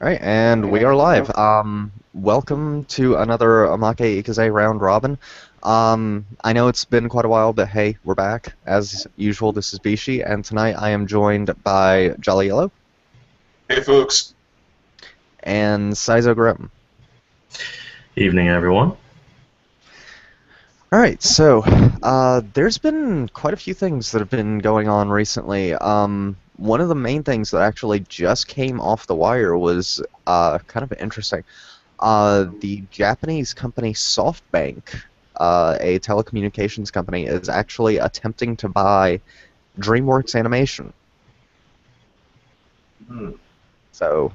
All right, and we are live. Welcome to another Omake Ikuze round robin. I know it's been quite a while, but hey, we're back. As usual, this is Bishi, and tonight I am joined by Jolly Yellow Hey folks, and Saizo Grim. Evening, everyone. All right, so there's been quite a few things that have been going on recently. One of the main things that actually just came off the wire was kind of interesting. The Japanese company SoftBank, a telecommunications company, is actually attempting to buy DreamWorks Animation. Hmm. So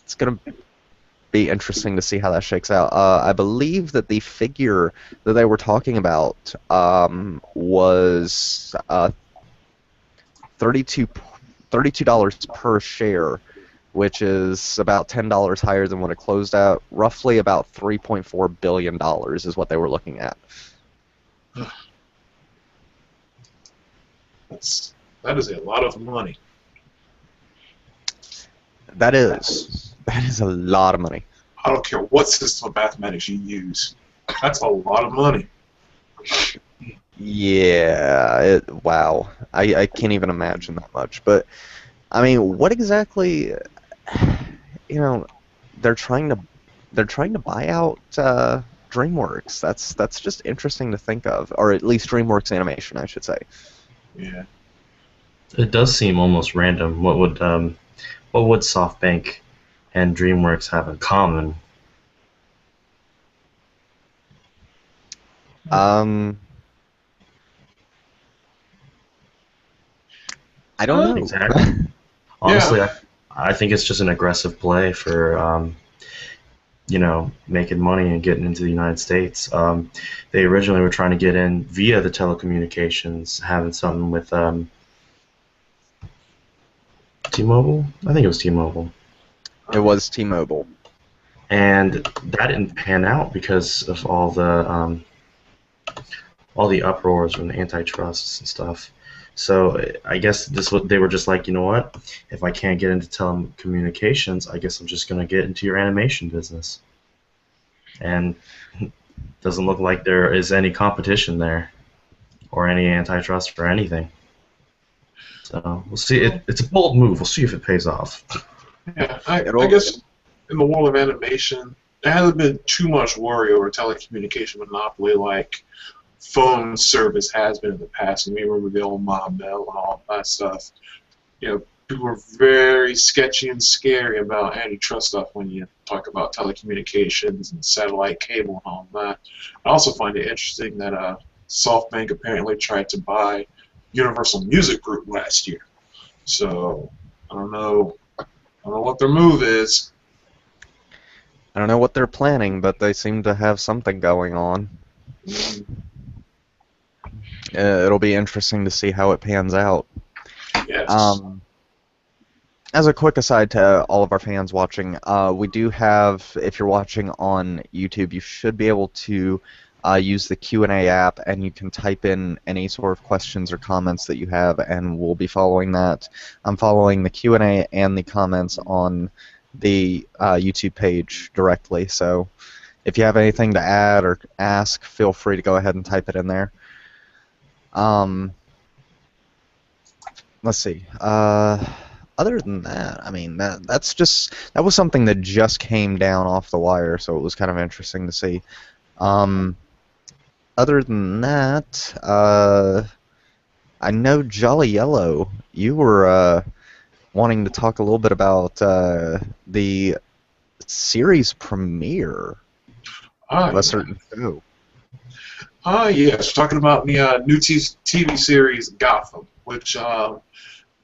it's going to be interesting to see how that shakes out. I believe that the figure that they were talking about was 32 $32 per share, which is about $10 higher than what it closed at. Roughly about $3.4 billion is what they were looking at. that is a lot of money. That is a lot of money. I don't care what system of mathematics you use. That's a lot of money. Yeah, wow. I can't even imagine that much. But I mean, what exactly, you know, they're trying to buy out DreamWorks. That's just interesting to think of, or at least DreamWorks Animation, I should say. Yeah. It does seem almost random. What would SoftBank and DreamWorks have in common? Um, I don't know. Exactly. Yeah. Honestly, I think it's just an aggressive play for making money and getting into the United States. They originally were trying to get in via the telecommunications, having something with T-Mobile. I think it was T-Mobile. It was T-Mobile. And that didn't pan out because of all the uproars and the antitrusts and stuff. So I guess they were just like, you know what? If I can't get into telecommunications, I guess I'm just gonna get into your animation business. And doesn't look like there is any competition there, or any antitrust or anything. So we'll see. It's a bold move. We'll see if it pays off. Yeah. I guess in the world of animation, there hasn't been too much worry over telecommunication monopoly like phone service has been in the past. And we remember the old Mob Bell and all that stuff. People were very sketchy and scary about antitrust stuff when you talk about telecommunications and satellite cable and all that. I also find it interesting that SoftBank apparently tried to buy Universal Music Group last year. So I don't know what their move is. I don't know what they're planning, but they seem to have something going on. It'll be interesting to see how it pans out. Yes. As a quick aside to all of our fans watching, we do have, if you're watching on YouTube, you should be able to use the Q&A app, and you can type in any sort of questions or comments that you have, and we'll be following that. I'm following the Q&A and the comments on the YouTube page directly, so if you have anything to add or ask, feel free to go ahead and type it in there. Let's see. Other than that, I mean, that was something that just came down off the wire, so it was kind of interesting to see. Other than that, I know Jolly Yellow, you were wanting to talk a little bit about the series premiere of a certain show. Yes, talking about the new TV series Gotham, which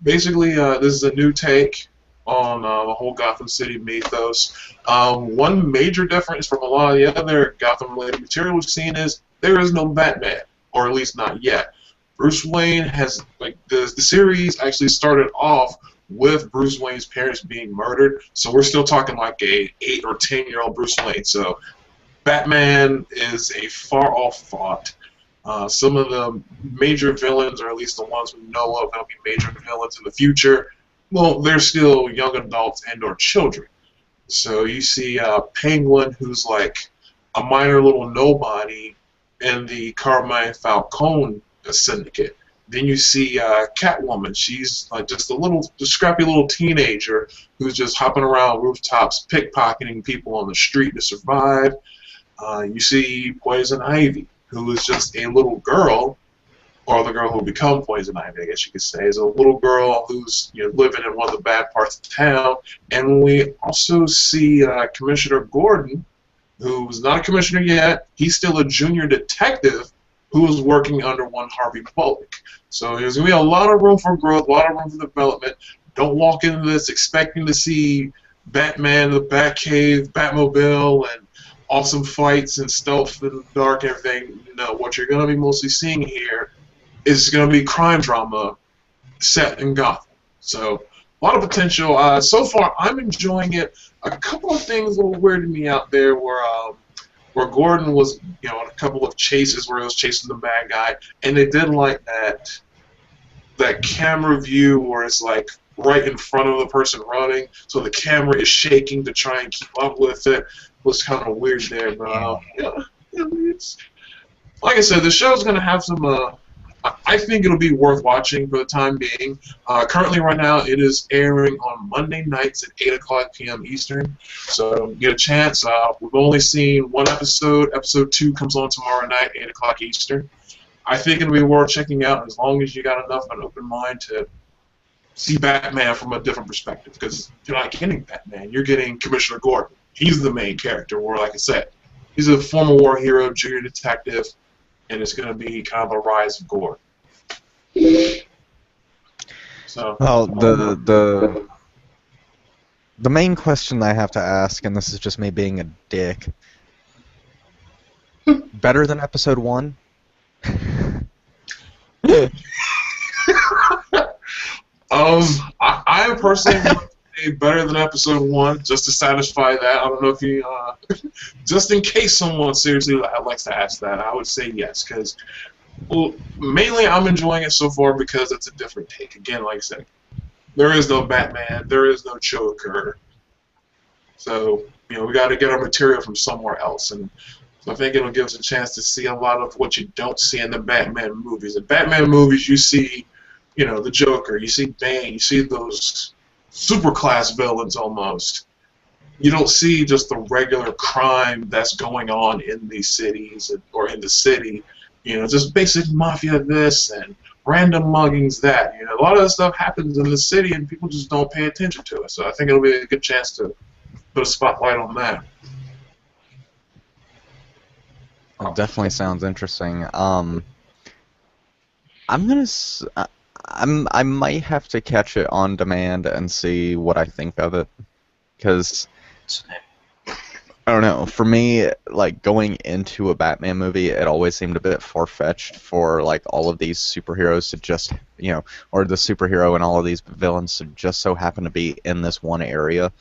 basically this is a new take on the whole Gotham City mythos. One major difference from a lot of the other Gotham-related material we've seen is there is no Batman, or at least not yet. Bruce Wayne has, like, the series actually started off with Bruce Wayne's parents being murdered, so we're still talking like a 8 or 10-year-old Bruce Wayne. So Batman is a far off thought. Some of the major villains, or at least the ones we know of, that'll be major villains in the future, well, they're still young adults and or children. So you see Penguin, who's like a minor little nobody in the Carmine Falcone syndicate. Then you see Catwoman. She's like just a scrappy little teenager who's just hopping around rooftops, pickpocketing people on the street to survive. You see Poison Ivy, who is just a little girl, or the girl who will become Poison Ivy, I guess you could say, is a little girl who's living in one of the bad parts of town. And we also see Commissioner Gordon, who's not a commissioner yet. He's still a junior detective who is working under one Harvey Bullock. So there's going to be a lot of room for growth, a lot of room for development. Don't walk into this expecting to see Batman, the Batcave, Batmobile, and awesome fights and stealth and dark and everything. No, what you're going to be mostly seeing here is going to be crime drama set in Gotham. So a lot of potential. So far, I'm enjoying it. A couple of things that weirded me out there where Gordon was, in a couple of chases where he was chasing the bad guy, and they did like that camera view where it's like right in front of the person running, so the camera is shaking to try and keep up with it. Was kind of weird there, but it's, like I said, the show's gonna have some. I think it'll be worth watching for the time being. Currently, right now, it is airing on Monday nights at 8 o'clock p.m. Eastern. So get a chance. We've only seen one episode. Episode 2 comes on tomorrow night, 8 o'clock Eastern. I think it'll be worth checking out as long as you got enough of an open mind to see Batman from a different perspective. Because you're not getting Batman. You're getting Commissioner Gordon. He's the main character, where, like I said, he's a former war hero, junior detective, and it's going to be kind of a rise of Gordon. So, well, the main question I have to ask, and this is just me being a dick, better than episode 1? I personally would say better than episode 1, just to satisfy that. I don't know if you, just in case someone seriously likes to ask that, I would say yes, because, well, mainly I'm enjoying it so far because it's a different take. Again, like I said, there is no Batman, there is no Joker, so, we got to get our material from somewhere else, and so I think it'll give us a chance to see a lot of what you don't see in the Batman movies. In Batman movies, you see, the Joker, you see Bane, you see those super-class villains almost. You don't see just the regular crime that's going on in these cities or in the city. Just basic mafia this and random muggings that. A lot of that stuff happens in the city and people just don't pay attention to it. So I think it'll be a good chance to put a spotlight on that. It definitely sounds interesting. I might have to catch it on demand and see what I think of it, because I don't know. For me, like going into a Batman movie, it always seemed a bit far-fetched for like all of these superheroes to just, or the superhero and all of these villains to just so happen to be in this one area.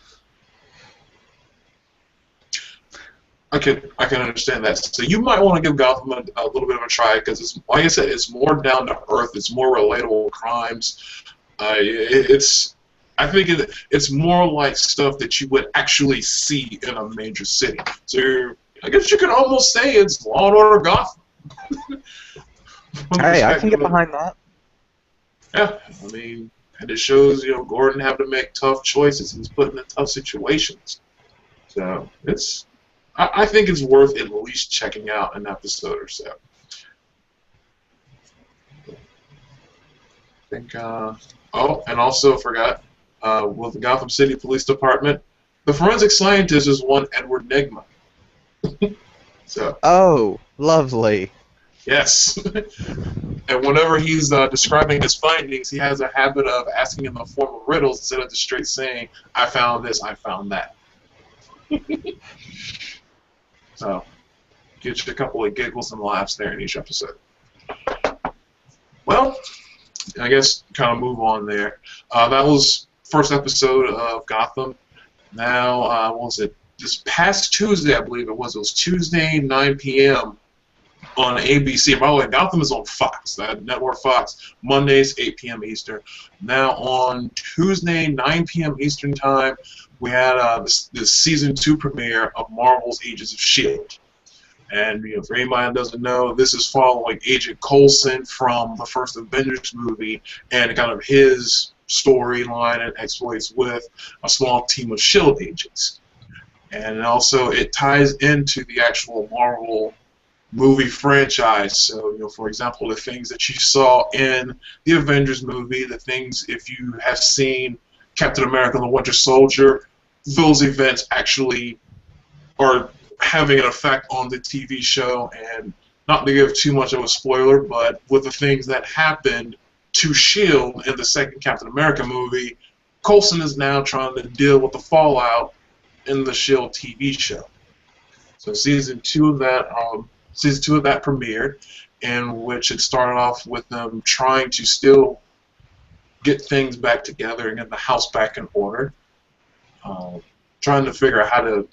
I can understand that. So you might want to give Gotham a little bit of a try because, it's, like I said, it's more down to earth. It's more relatable crimes. I think it's more like stuff that you would actually see in a major city. So I guess you could almost say it's Law and Order Gotham. Hey, I can get behind that. Yeah, I mean, and it shows Gordon having to make tough choices. He's put in tough situations. So I think it's worth at least checking out an episode or so. I think, oh, and also forgot, with the Gotham City Police Department, the forensic scientist is one Edward Nygma. So. Oh, lovely. Yes. And whenever he's describing his findings, he has a habit of asking in the form of riddles instead of just straight saying, I found this, I found that. So, get you a couple of giggles and laughs there in each episode. Well, I guess kind of move on there. That was first episode of Gotham. Now, what was it? This past Tuesday, I believe it was. It was Tuesday, 9 p.m. on ABC. By the way, Gotham is on Fox, that network Fox, Mondays, 8 p.m. Eastern. Now on Tuesday, 9 p.m. Eastern time, we had the season 2 premiere of Marvel's Agents of S.H.I.E.L.D. And for anybody that doesn't know, this is following Agent Coulson from the first Avengers movie and kind of his storyline and exploits with a small team of S.H.I.E.L.D. agents. And also it ties into the actual Marvel movie franchise. So, for example, the things that you saw in the Avengers movie, the things, if you have seen Captain America and the Winter Soldier, those events actually are having an effect on the TV show. And not to give too much of a spoiler, but with the things that happened to S.H.I.E.L.D. in the second Captain America movie, Coulson is now trying to deal with the fallout in the S.H.I.E.L.D. TV show. So season 2 of that premiered, in which it started off with them trying to still get things back together and get the house back in order, trying to figure out how to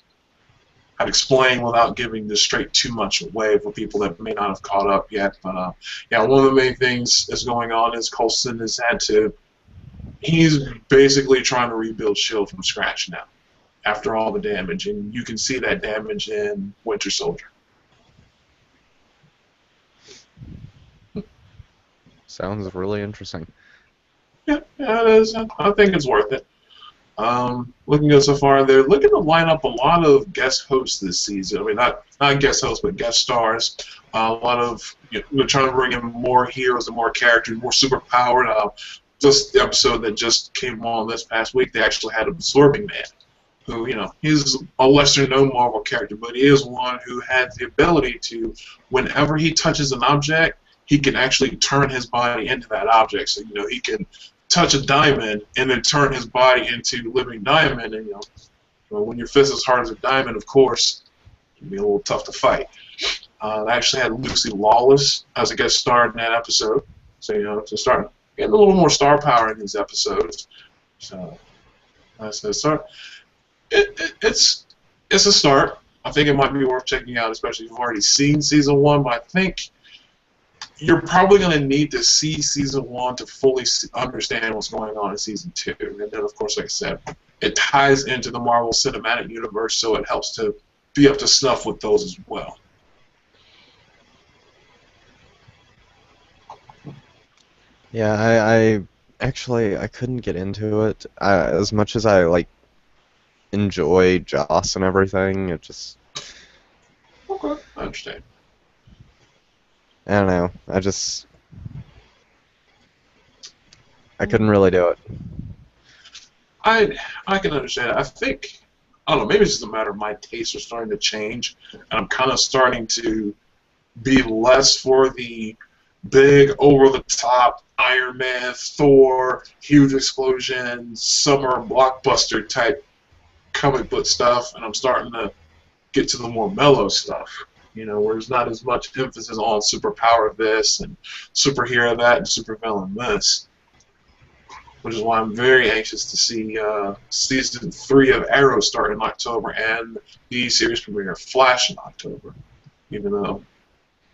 explain without giving this straight too much away for people that may not have caught up yet. But yeah, one of the main things that's going on is Coulson he's basically trying to rebuild S.H.I.E.L.D. from scratch now, after all the damage, and you can see that damage in Winter Soldier. Sounds really interesting. Yeah, it is. I think it's worth it. Looking good so far. They're looking to line up a lot of guest hosts this season. I mean, not guest hosts, but guest stars. A lot of we're trying to bring in more heroes and more characters, more superpowered. Just the episode that just came on this past week, they actually had Absorbing Man, who he's a lesser-known Marvel character, but he is one who has the ability to, whenever he touches an object, he can actually turn his body into that object. So he can touch a diamond and then turn his body into living diamond. And when your fist is hard as a diamond, of course, it can be a little tough to fight. They actually had Lucy Lawless as a guest star in that episode. So to start getting a little more star power in these episodes. So that's a start. It's a start. I think it might be worth checking out, especially if you've already seen season 1. But I think you're probably going to need to see season 1 to fully understand what's going on in season 2. And then, of course, like I said, it ties into the Marvel Cinematic Universe, so it helps to be up to snuff with those as well. Yeah, I actually I couldn't get into it as much as I enjoy Joss and everything. It just Okay, I understand. I don't know. I couldn't really do it. I can understand it. I don't know, maybe it's just a matter of my tastes are starting to change, and I'm kind of starting to be less for the big, over-the-top Iron Man, Thor, huge explosions, summer blockbuster type comic book stuff, and I'm starting to get to the more mellow stuff, where there's not as much emphasis on superpower this and superhero that and supervillain this. Which is why I'm very anxious to see season 3 of Arrow start in October and the series premiere of Flash in October. Even though,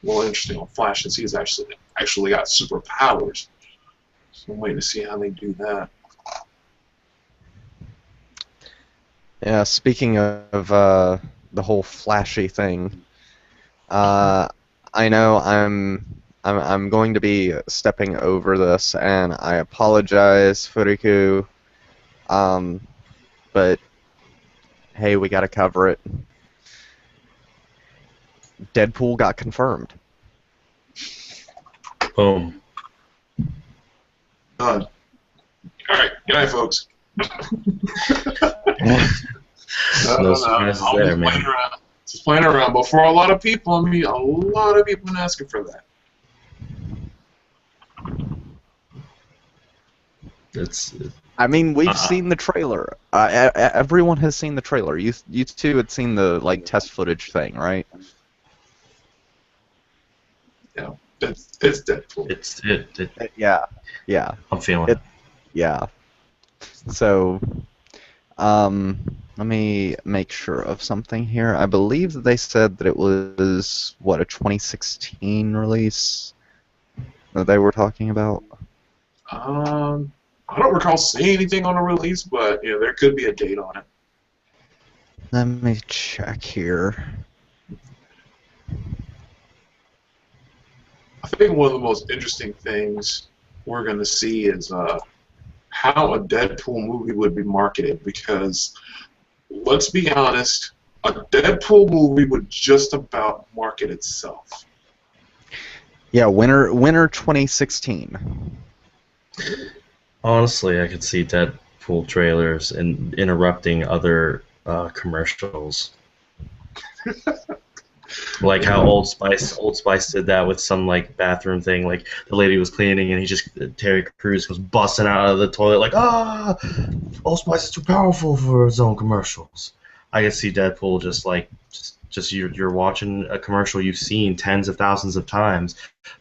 well, interesting on Flash, since he's actually got superpowers. So I'm waiting to see how they do that. Yeah, speaking of the whole flashy thing, I know I'm going to be stepping over this, and I apologize, Furiku. But hey, we gotta cover it. Deadpool got confirmed. Boom. Done. All right, good night, folks. No surprises there, man. Just playing around, but for a lot of people, a lot of people have been asking for that. I mean, we've seen the trailer. Everyone has seen the trailer. You two had seen the test footage thing, right? Yeah, it's Deadpool. Yeah. I'm feeling it. Yeah. So, Let me make sure of something here. I believe that they said that it was, what, a 2016 release that they were talking about? I don't recall seeing anything on a release, but there could be a date on it. Let me check here. I think one of the most interesting things we're going to see is how a Deadpool movie would be marketed, because let's be honest, a Deadpool movie would just about market itself. Yeah, winter 2016. Honestly, I could see Deadpool trailers and interrupting other commercials. Like how Old Spice did that with some like bathroom thing. Like the lady was cleaning and Terry Crews was busting out of the toilet like, Old Spice is too powerful for its own commercials. I could see Deadpool just you're watching a commercial you've seen tens of thousands of times,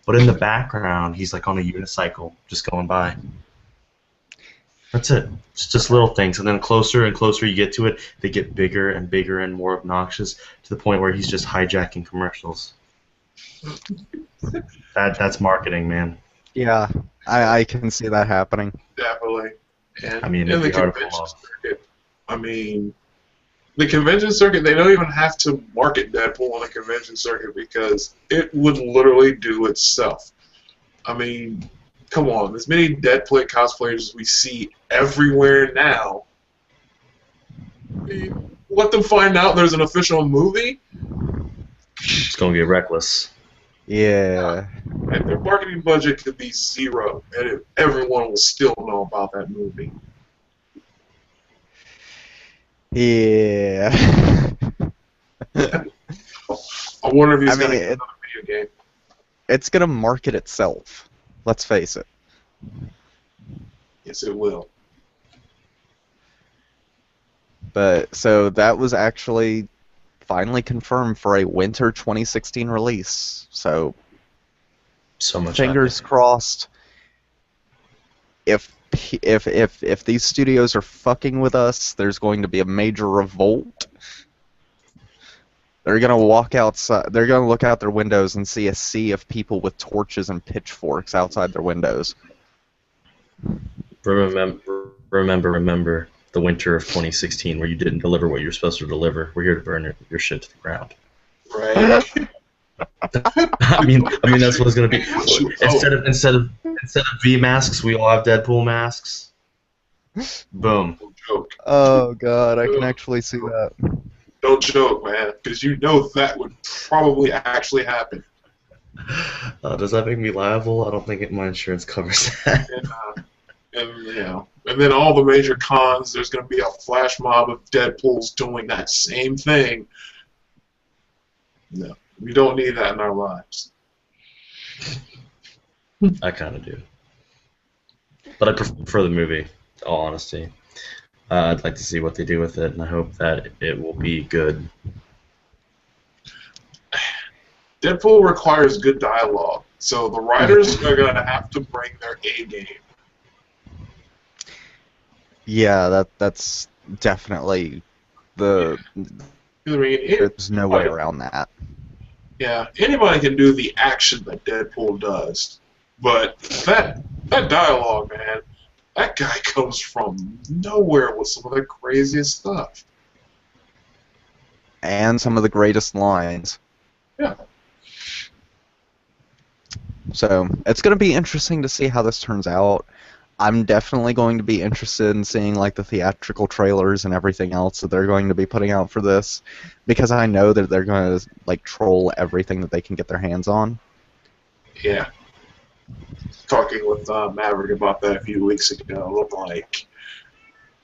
but in the background he's like on a unicycle just going by. That's it. It's just little things, and then closer and closer you get to it, they get bigger and bigger and more obnoxious to the point where he's just hijacking commercials. That's marketing, man. Yeah, I can see that happening. Definitely. And I mean, in it'd the be hard to convention pull off. circuit, I mean, the convention circuit, they don't even have to market Deadpool on the convention circuit because it would literally do itself. I mean, come on, as many Deadpool cosplayers as we see everywhere now, let them find out there's an official movie. It's gonna get reckless. Yeah. And their marketing budget could be zero, and everyone will still know about that movie. Yeah. I wonder if he's going to get another video game. It's gonna market itself. Let's face it. Yes, it will. But so that was actually finally confirmed for a winter 2016 release. So much fingers crossed. If these studios are fucking with us, there's going to be a major revolt. They're gonna walk outside. They're gonna look out their windows and see a sea of people with torches and pitchforks outside their windows. Remember the winter of 2016 where you didn't deliver what you were supposed to deliver. We're here to burn your shit to the ground. Right. I mean that's what it's gonna be. Instead of V masks, we all have Deadpool masks. Boom. Don't joke. Oh god, I can actually see that. Don't joke, man, because you know that would probably actually happen. Does that make me liable? I don't think my insurance covers that. And then all the major cons, there's going to be a flash mob of Deadpools doing that same thing. No, we don't need that in our lives. I kind of do. But I prefer the movie, in all honesty. I'd like to see what they do with it, and I hope that it will be good. Deadpool requires good dialogue, so the writers are going to have to bring their A game. Yeah, that's definitely the. There's no way around that. Yeah, anybody can do the action that Deadpool does, but that dialogue, man, that guy comes from nowhere with some of the craziest stuff. And some of the greatest lines. Yeah. So, it's going to be interesting to see how this turns out. I'm definitely going to be interested in seeing like the theatrical trailers and everything else that they're going to be putting out for this, because I know that they're going to like troll everything that they can get their hands on. Yeah. Talking with Maverick about that a few weeks ago, I'm like,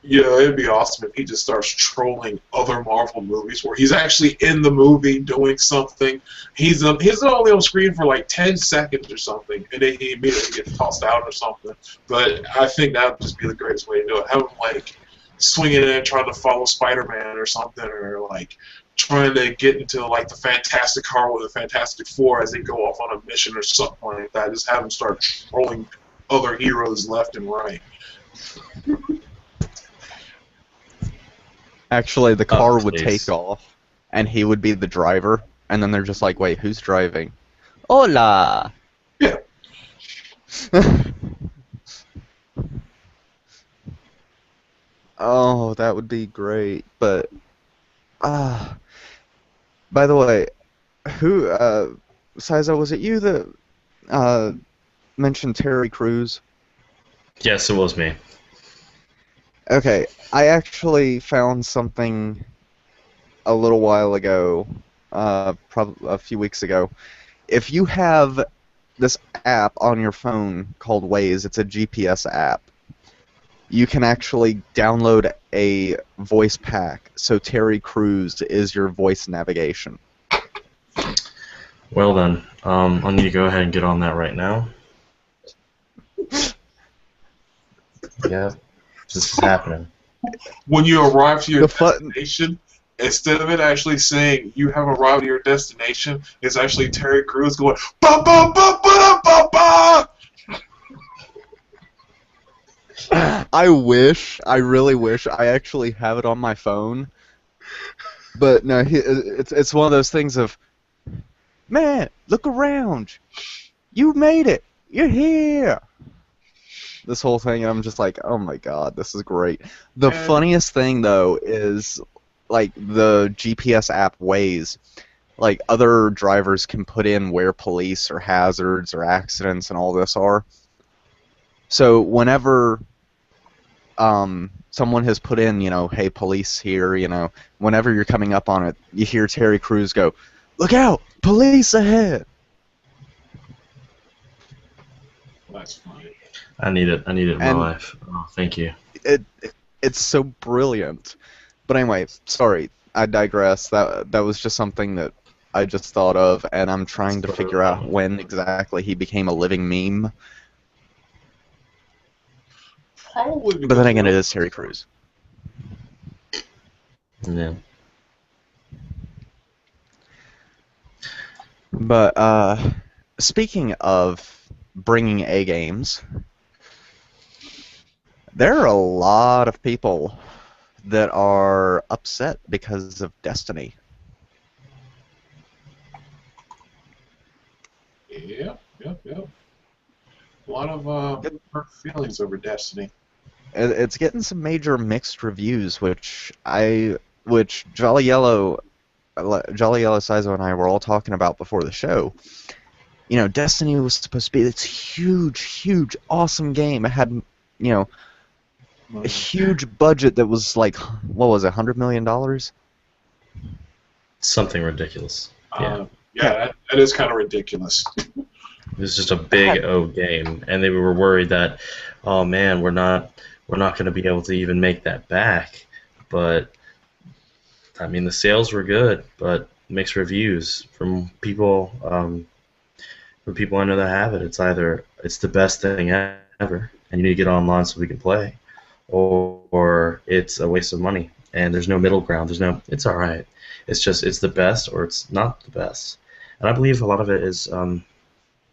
it'd be awesome if he just starts trolling other Marvel movies where he's actually in the movie doing something. He's only on screen for like 10 seconds or something, and then he immediately gets tossed out or something. But I think that would just be the greatest way to do it. Have him like swinging in, trying to follow Spider-Man or something, or like trying to get into like the Fantastic Car with the Fantastic Four as they go off on a mission or something like that. Just have him start trolling other heroes left and right. Actually, the Oh, car would take please. off, and he would be the driver, and then they're just like, wait, who's driving? Hola! Yeah. Oh, that would be great. But, ah, by the way, who, Siza, was it you that uh, mentioned Terry Crews? Yes, it was me. Okay, I actually found something a little while ago, probably a few weeks ago. If you have this app on your phone called Waze, it's a GPS app. You can actually download a voice pack, so Terry Crews is your voice navigation. Well then, I need to go ahead and get on that right now. Yeah, this is happening. When you arrive to your The fun, destination, instead of it actually saying you have arrived at your destination, it's actually Terry Crews going ba ba ba ba ba ba. I really wish I actually have it on my phone. But no, it's one of those things of, man, look around. You made it. You're here. This whole thing, I'm just like, oh my god, this is great. The And funniest thing though is like the GPS app Waze. Like other drivers can put in where police or hazards or accidents and all this are. So whenever someone has put in, hey, police here, whenever you're coming up on it, you hear Terry Crews go, look out, police ahead. that's funny. I need it. I need it in my And life. Oh, thank you. it it's so brilliant. But anyway, sorry, I digress. That was just something that I just thought of, and I'm trying to Spur of the figure out moment. when exactly he became a living meme. Probably But then because again, it is Terry Crews. Yeah. But speaking of bringing A games, there are a lot of people that are upset because of Destiny. Yep. A lot of hurt feelings over Destiny. It's getting some major mixed reviews, which Jolly Yellow, Sizo, and I were all talking about before the show. Destiny was supposed to be this huge, huge, awesome game. It had, a huge budget that was like, what was it, $100 million? Something ridiculous. Yeah. Yeah, that is kind of ridiculous. It was just a big O game, and they were worried that, oh man, we're not going to be able to even make that back. But I mean, the sales were good, but mixed reviews from people. From people I know that have it, it's either it's the best thing ever, and you need to get online so we can play, or it's a waste of money, and there's no middle ground. It's all right. It's just it's the best or it's not the best, and I believe a lot of it is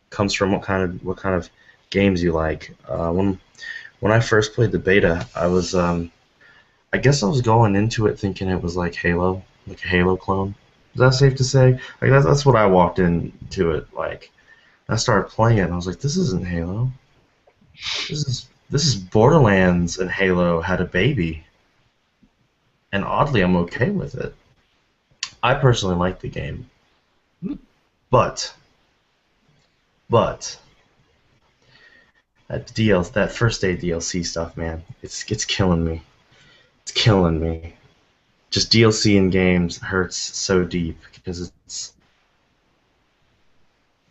comes from what kind of games you like. When I first played the beta, I guess I was going into it thinking it was like Halo, like a Halo clone. Is that safe to say? Like that's what I walked into it like. I started playing it and I was like, this isn't Halo. This is Borderlands and Halo had a baby. And oddly I'm okay with it. I personally like the game. But that first day DLC stuff, man, it's killing me. It's killing me. Just DLC in games hurts so deep because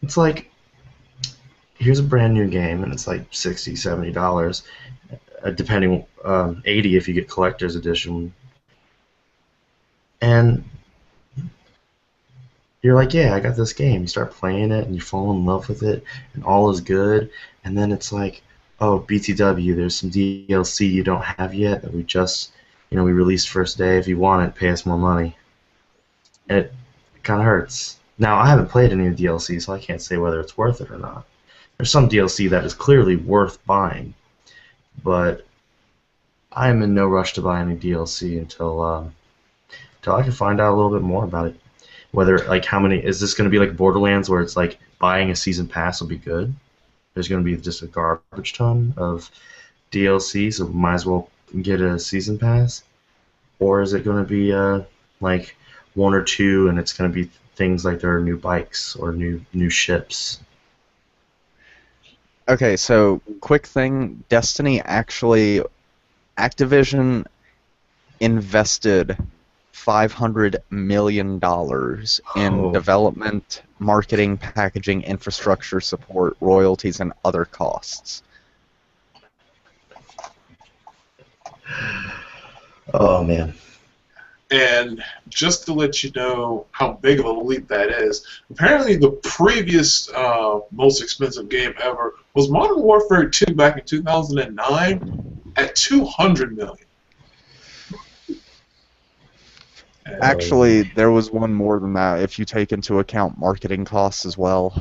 it's like here's a brand new game and it's like $60, $70, depending 80 if you get collector's edition, and you're like, yeah, I got this game. You start playing it and you fall in love with it and all is good, and then it's like, oh, BTW, there's some DLC you don't have yet that we just we released first day. If you want it, pay us more money. And it kind of hurts. Now I haven't played any of the DLC, so I can't say whether it's worth it or not. There's some DLC that is clearly worth buying, but I'm in no rush to buy any DLC until I can find out a little bit more about it. Whether like how many is this going to be like Borderlands where it's like buying a season pass will be good. There's going to be just a garbage ton of DLC, so might as well get a season pass. Or is it going to be like one or two, and it's going to be things like there are new bikes or new ships? Okay, so quick thing, Destiny actually, Activision invested $500 million in Oh, development, marketing, packaging, infrastructure support, royalties, and other costs. oh man. And just to let you know how big of a leap that is, apparently the previous most expensive game ever was Modern Warfare 2 back in 2009 at $200 million. Actually, there was one more than that if you take into account marketing costs as well.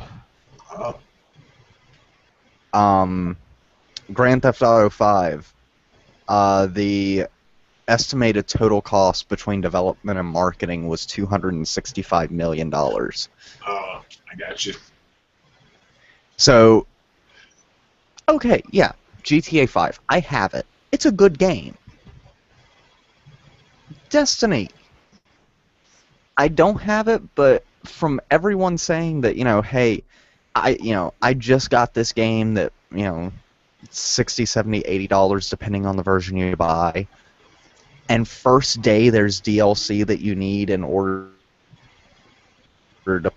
Grand Theft Auto 5, the estimated total cost between development and marketing was $265 million. I got you. So, okay, yeah, GTA 5, I have it. It's a good game. Destiny, I don't have it, but from everyone saying that, hey, I just got this game that, $60, $70, $80 depending on the version you buy. And first day there's DLC that you need in order to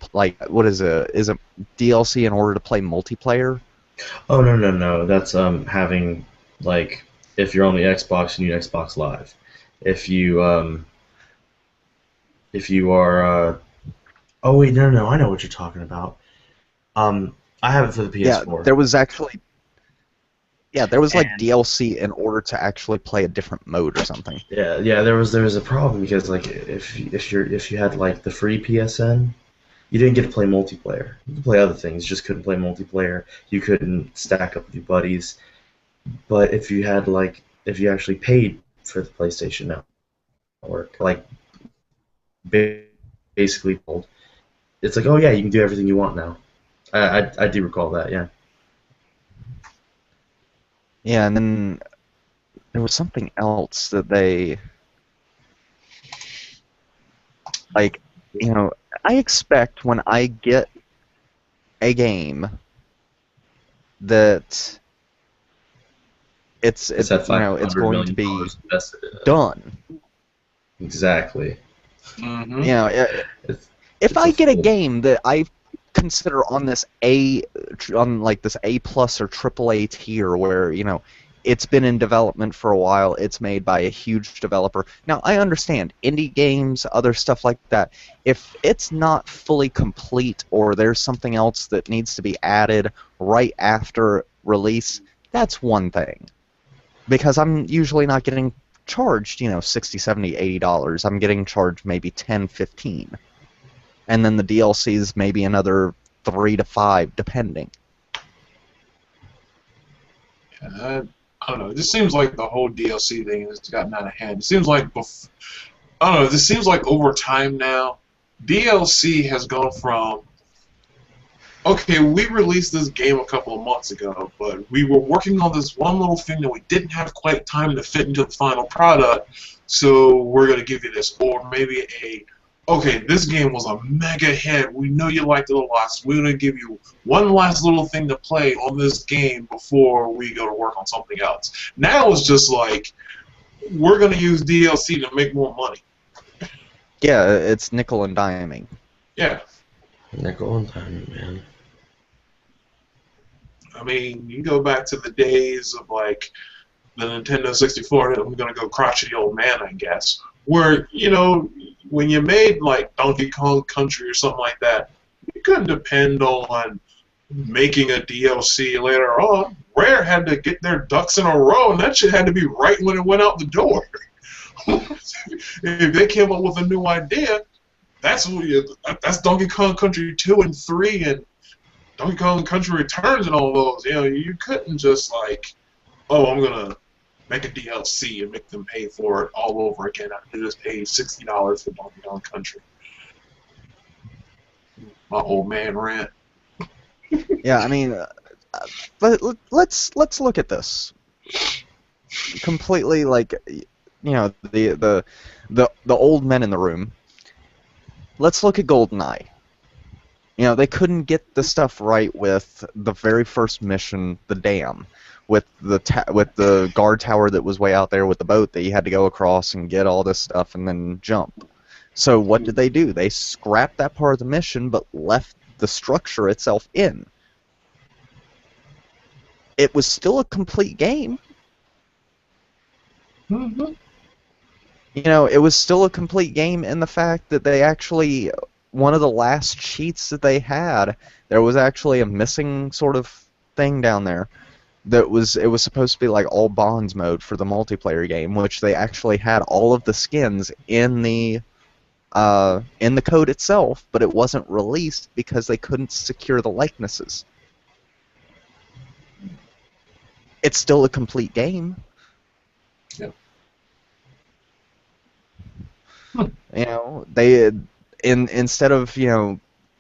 what is it? Is it DLC in order to play multiplayer? Oh no. That's having like if you're on the Xbox, you need Xbox Live. If you are oh wait, no, I know what you're talking about. I have it for the PS4. There was like And- DLC in order to actually play a different mode or something. Yeah, there was a problem because like if you had like the free PSN, you didn't get to play multiplayer. You could play other things, you just couldn't play multiplayer. You couldn't stack up with your buddies. But if you actually paid for the PlayStation Network, like basically it's like, oh yeah, you can do everything you want now. I do recall that, yeah. Yeah, and then there was something else that they like, I expect when I get a game that it's It's at it's going to be invested in it. done. Exactly. Mm-hmm. If I a get a full- game that I consider on this A plus or triple A tier where, it's been in development for a while, it's made by a huge developer. Now, I understand indie games, other stuff like that. If it's not fully complete or there's something else that needs to be added right after release, that's one thing. Because I'm usually not getting charged, $60, $70, $80. I'm getting charged maybe $10, $15. And then the DLCs maybe another 3 to 5, depending. I don't know. It just seems like the whole DLC thing has gotten out of hand. It seems like I don't know. This seems like over time now, DLC has gone from okay, we released this game a couple of months ago, but we were working on this one little thing that we didn't have quite time to fit into the final product, so we're going to give you this. Or maybe okay, this game was a mega hit. We know you liked it a lot, so we're going to give you one last little thing to play on this game before we go to work on something else. Now it's just like, we're going to use DLC to make more money. Yeah, it's nickel and diming. Yeah. Nickel and diamond, man. I mean, you go back to the days of, like, the Nintendo 64, I'm going to go crotchety old man, I guess, where, when you made, like, Donkey Kong Country or something like that, you couldn't depend on making a DLC later on. Rare had to get their ducks in a row, and that shit had to be right when it went out the door. If they came up with a new idea, that's Donkey Kong Country 2 and 3 and Donkey Kong Country Returns and all those. You couldn't just like, oh, I'm gonna make a DLC and make them pay for it all over again after they just paid $60 for Donkey Kong Country. My old man rant. Yeah, I mean, but let's look at this completely like, the old men in the room. Let's look at GoldenEye. They couldn't get the stuff right with the very first mission, the dam, with the guard tower that was way out there with the boat that you had to go across and get all this stuff and then jump. So what did they do? They scrapped that part of the mission but left the structure itself in. It was still a complete game. Mm-hmm. It was still a complete game in the fact that they actually, one of the last cheats that they had, there was actually a missing sort of thing down there it was supposed to be like all bonds mode for the multiplayer game, which they actually had all of the skins in the code itself, but it wasn't released because they couldn't secure the likenesses. It's still a complete game. Yep. They instead of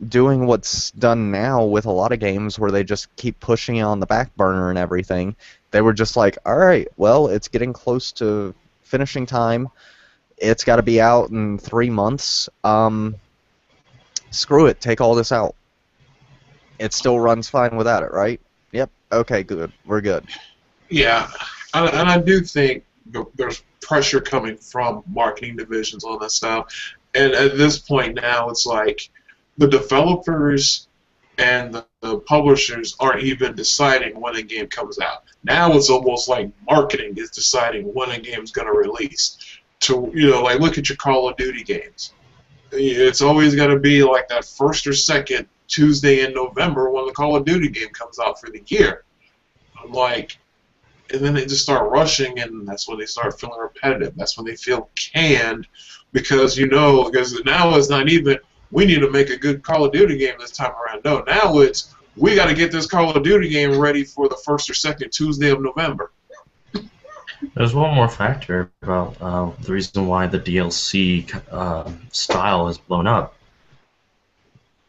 doing what's done now with a lot of games where they just keep pushing it on the back burner and everything, they were just like, all right, well, it's getting close to finishing time. It's got to be out in 3 months. Screw it, take all this out. It still runs fine without it, right? Yep. Okay, good. We're good. Yeah, and I do think there's pressure coming from marketing divisions on this stuff. And at this point now, it's like the developers and the publishers aren't even deciding when a game comes out. Now it's almost like marketing is deciding when a game's going to release. To like look at your Call of Duty games. It's always got to be like that first or second Tuesday in November when the Call of Duty game comes out for the year. I'm like, and then they just start rushing, and that's when they start feeling repetitive. That's when they feel canned, because now it's not even, we need to make a good Call of Duty game this time around. No, now it's, we got to get this Call of Duty game ready for the first or second Tuesday of November. There's one more factor about the reason why the DLC style has blown up.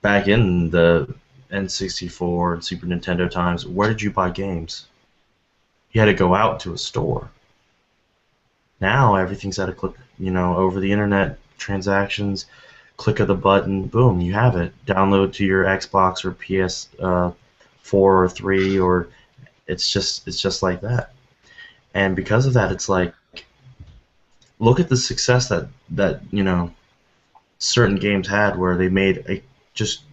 Back in the N64 and Super Nintendo times, where did you buy games? You had to go out to a store. Now everything's at a click, over the internet, transactions, click of the button, boom, you have it. Download to your Xbox or PS4 or 3, or it's just like that. And because of that, it's like, look at the success that certain games had, where they made a just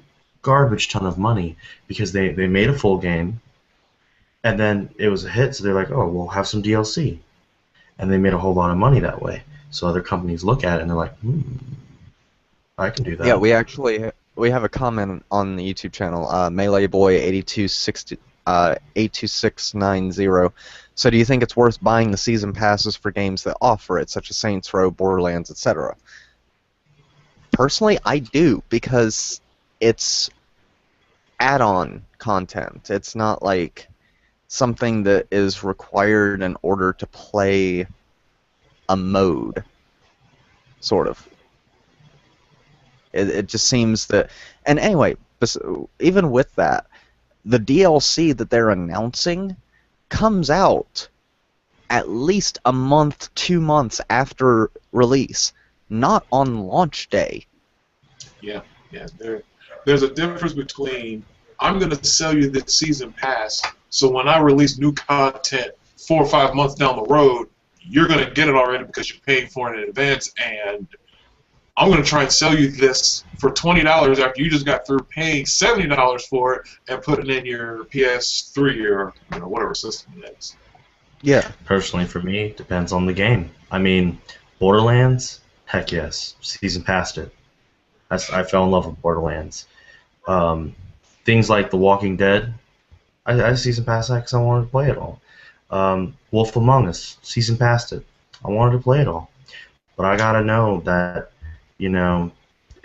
garbage ton of money because they made a full game, and then it was a hit, so they're like, oh, we'll have some DLC. And they made a whole lot of money that way. So other companies look at it and they're like, I can do that. Yeah, we have a comment on the YouTube channel, Melee Boy 82690. So do you think it's worth buying the season passes for games that offer it, such as Saints Row, Borderlands, etc.? Personally, I do, because it's add-on content. It's not like something that is required in order to play a mode, sort of. It just seems that... And anyway, even with that, the DLC that they're announcing comes out at least a month, 2 months after release, not on launch day. Yeah. There's a difference between, I'm going to sell you this season pass, so when I release new content 4 or 5 months down the road, you're going to get it already because you're paying for it in advance, and I'm going to try and sell you this for $20 after you just got through paying $70 for it and putting it in your PS3 or whatever system it is. Yeah. Personally, for me, it depends on the game. I mean, Borderlands, heck yes. Season passed it. I fell in love with Borderlands. Things like The Walking Dead, I season passed that because I wanted to play it all. Wolf Among Us, season passed it. I wanted to play it all. But I gotta know that, in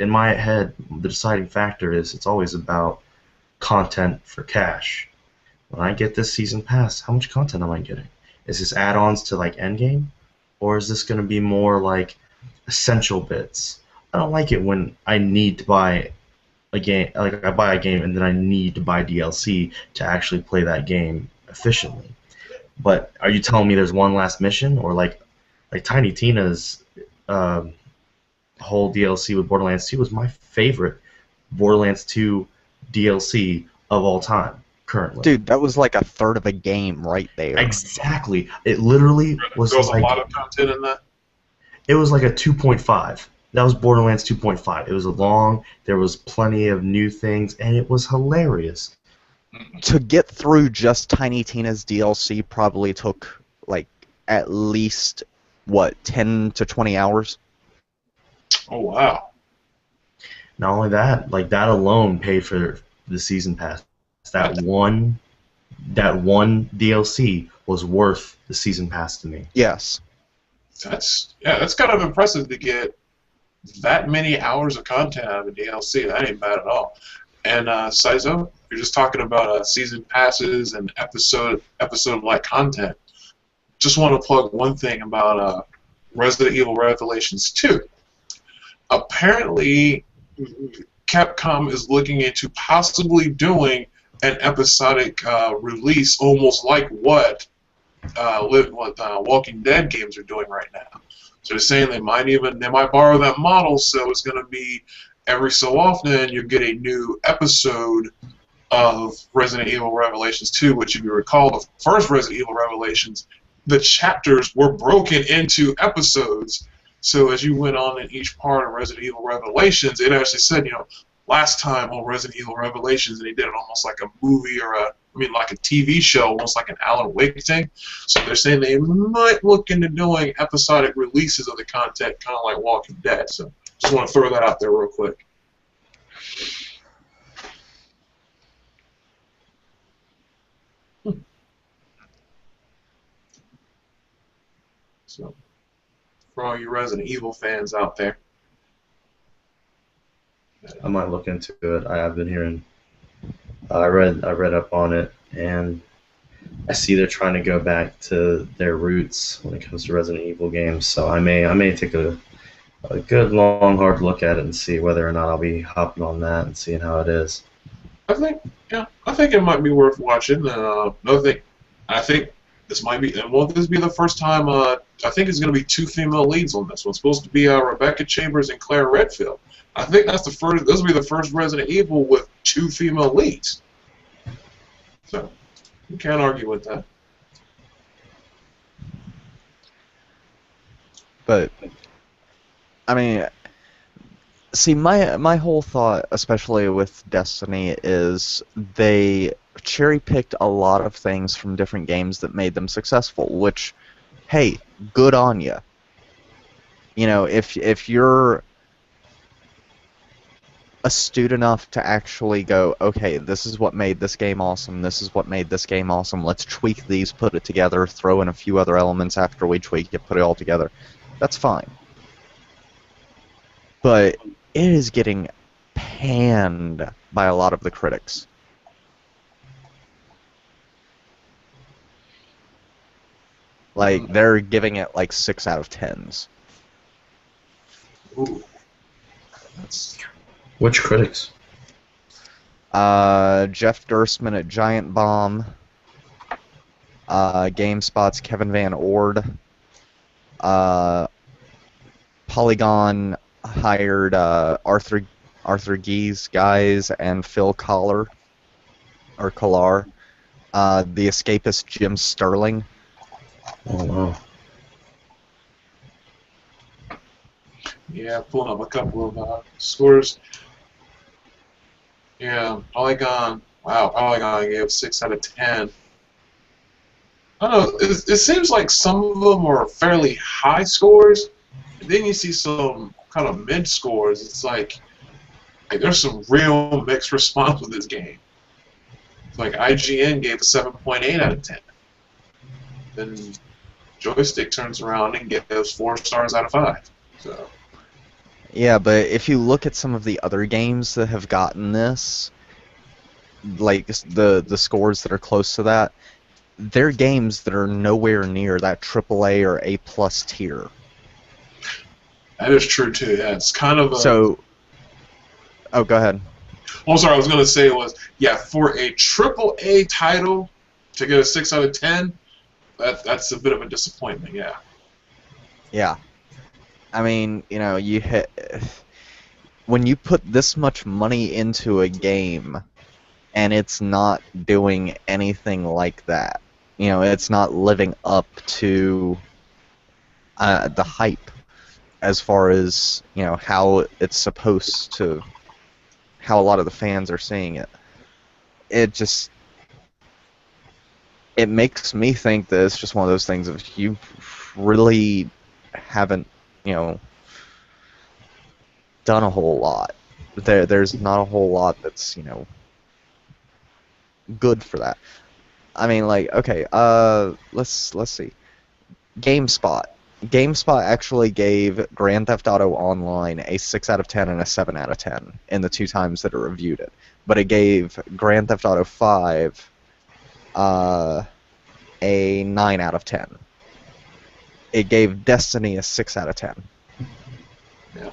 my head, the deciding factor is it's always about content for cash. When I get this season pass, how much content am I getting? Is this add-ons to like Endgame, or is this going to be more like essential bits? I don't like it when I need to buy a game, like I buy a game and then I need to buy DLC to actually play that game efficiently. But are you telling me there's one last mission, or like Tiny Tina's um, whole DLC with Borderlands 2 was my favorite Borderlands 2 DLC of all time currently. Dude, that was like a third of a game right there. Exactly. It literally was There was a like lot of content in that. it was like a 2.5. That was Borderlands 2.5. It was long, there was plenty of new things, and it was hilarious. To get through just Tiny Tina's DLC probably took like at least what 10 to 20 hours. Oh wow. Not only that, like that alone paid for the season pass. That one DLC was worth the season pass to me. Yes. That's kind of impressive to get that many hours of content out of a DLC. That ain't bad at all. And Saizo, you're just talking about season passes and episode-like content. Just want to plug one thing about Resident Evil Revelations 2. Apparently, Capcom is looking into possibly doing an episodic release, almost like what Walking Dead games are doing right now. So they're saying they might borrow that model, so it's going to be every so often you get a new episode of Resident Evil Revelations 2, which if you recall, the first Resident Evil Revelations, the chapters were broken into episodes. So as you went on in each part of Resident Evil Revelations, it actually said, last time on Resident Evil Revelations, and they did it almost like a movie or like a TV show, almost like an Alan Wake thing. So they're saying they might look into doing episodic releases of the content, kind of like Walking Dead. So just want to throw that out there real quick. So for all you Resident Evil fans out there, I might look into it. I have been hearing. I read up on it, and I see they're trying to go back to their roots when it comes to Resident Evil games. So I may take a good long hard look at it and see whether or not I'll be hopping on that and seeing how it is. I think it might be worth watching. Another thing, I think this might be, and won't this be the first time? I think it's going to be 2 female leads on this one. It's supposed to be Rebecca Chambers and Claire Redfield. I think that's the first. This will be the first Resident Evil with 2 female leads. So you can't argue with that. But I mean, see, my whole thought, especially with Destiny, is they cherry-picked a lot of things from different games that made them successful, which, hey, good on you. If you're astute enough to actually go, okay, this is what made this game awesome, this is what made this game awesome, let's tweak these, put it together, throw in a few other elements after we tweak it, put it all together, that's fine. But it is getting panned by a lot of the critics. Like, they're giving it like 6 out of 10s. Ooh. That's... Which critics? Jeff Gerstmann at Giant Bomb, GameSpot's Kevin Van Ord, Polygon hired Arthur Geese guys and Phil Collar, or Collar, the escapist Jim Sterling. Oh wow. Yeah, pulling up a couple of scores. Yeah, Polygon. Wow, Polygon gave 6 out of 10. I don't know. It seems like some of them are fairly high scores, and then you see some kind of mid scores. It's like there's some real mixed response with this game. It's like IGN gave a 7.8 out of 10. Then Joystick turns around and gives 4 stars out of 5. So. Yeah, but if you look at some of the other games that have gotten this, like the scores that are close to that, they're games that are nowhere near that AAA or A plus tier. That is true too. Yeah, it's kind of a. So, oh, go ahead. Oh, sorry. I was gonna say was for a AAA title to get a 6 out of 10. That's a bit of a disappointment. Yeah. Yeah. I mean, when you put this much money into a game and it's not doing anything like that, it's not living up to the hype as far as, how it's supposed to, how a lot of the fans are seeing it. It makes me think that it's just one of those things of you really haven't, done a whole lot. There's not a whole lot that's, good for that. I mean, like, okay, let's see. GameSpot. GameSpot actually gave Grand Theft Auto Online a 6 out of 10 and a 7 out of 10 in the 2 times that it reviewed it. But it gave Grand Theft Auto 5 a 9 out of 10. It gave Destiny a 6 out of 10. Yeah.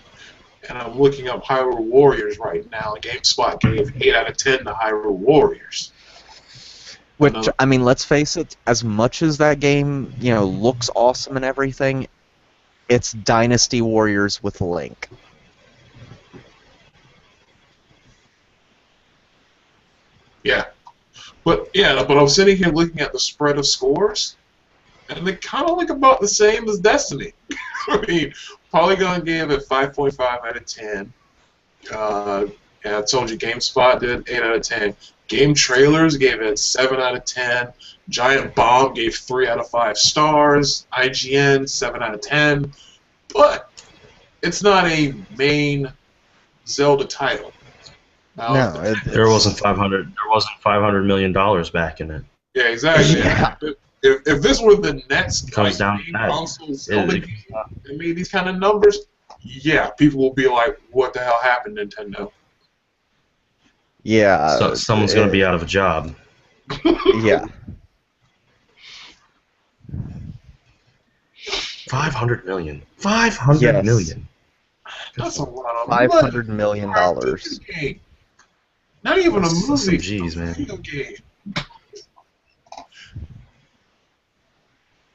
And I'm looking up Hyrule Warriors right now. GameSpot gave 8 out of 10 to Hyrule Warriors. Which, I mean, let's face it, as much as that game, looks awesome and everything, it's Dynasty Warriors with Link. Yeah. But I'm sitting here looking at the spread of scores, and they kind of look about the same as Destiny. I mean, Polygon gave it 5.5 out of 10. I told you GameSpot did 8 out of 10. Game Trailers gave it 7 out of 10. Giant Bomb gave 3 out of 5 stars. IGN 7 out of 10. But it's not a main Zelda title. Now, No, There wasn't $500 million back in it. yeah, exactly. Yeah. If this were the next Comes down to main that. console Zelda game that made these kind of numbers, yeah, people will be like, "What the hell happened, Nintendo?" yeah. So someone's going to be out of a job. Yeah. 500 million. 500 million. That's a lot of money. $500 million. For a video game. Not even a That's some movie. G's, man. Video game.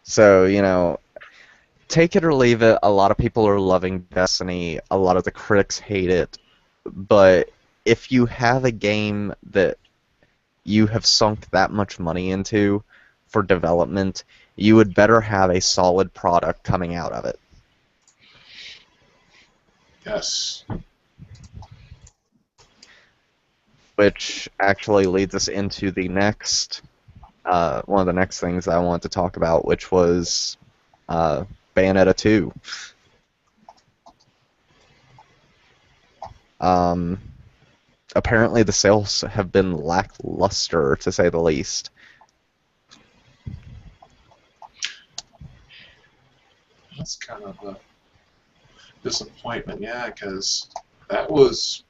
So, take it or leave it. A lot of people are loving Destiny. A lot of the critics hate it. But if you have a game that you have sunk that much money into for development, you would better have a solid product coming out of it. Yes. Which actually leads us into the next, one of the next things I want to talk about, which was Bayonetta 2. Apparently the sales have been lackluster, to say the least. That's kind of a disappointment, yeah, because that was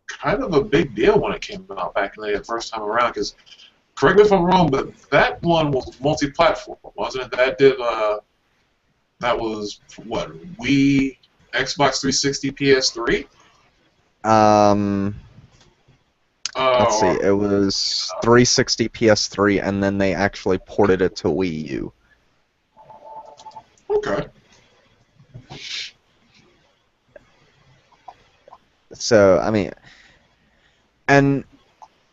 kind of a big deal when it came out back in the first time around. Because correct me if I'm wrong, but that one was multi-platform, wasn't it? That was what, Wii, Xbox 360, PS3. Let's see. It was 360, PS3, and then they actually ported it to Wii U. Okay. So, I mean, and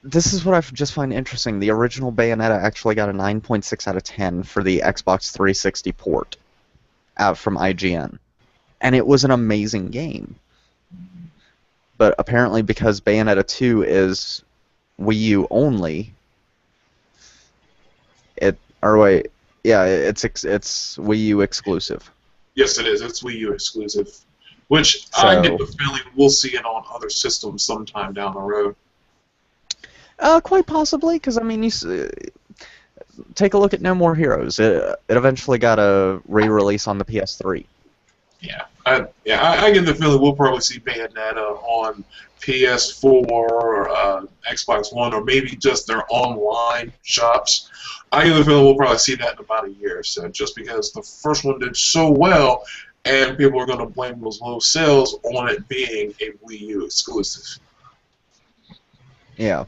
this is what I just find interesting. The original Bayonetta actually got a 9.6 out of 10 for the Xbox 360 port from IGN. And it was an amazing game. But apparently because Bayonetta 2 is Wii U only, it's Wii U exclusive. Yes, it is. It's Wii U exclusive. Which So, I get the feeling we'll see it on other systems sometime down the road. quite possibly, because I mean, take a look at No More Heroes. It eventually got a re-release on the PS3. Yeah. I get the feeling we'll probably see Bayonetta on PS4 or Xbox One, or maybe just their online shops. I get the feeling we'll probably see that in about a year or so, just because the first one did so well, and people are going to blame those low sales on it being a Wii U exclusive. Yeah.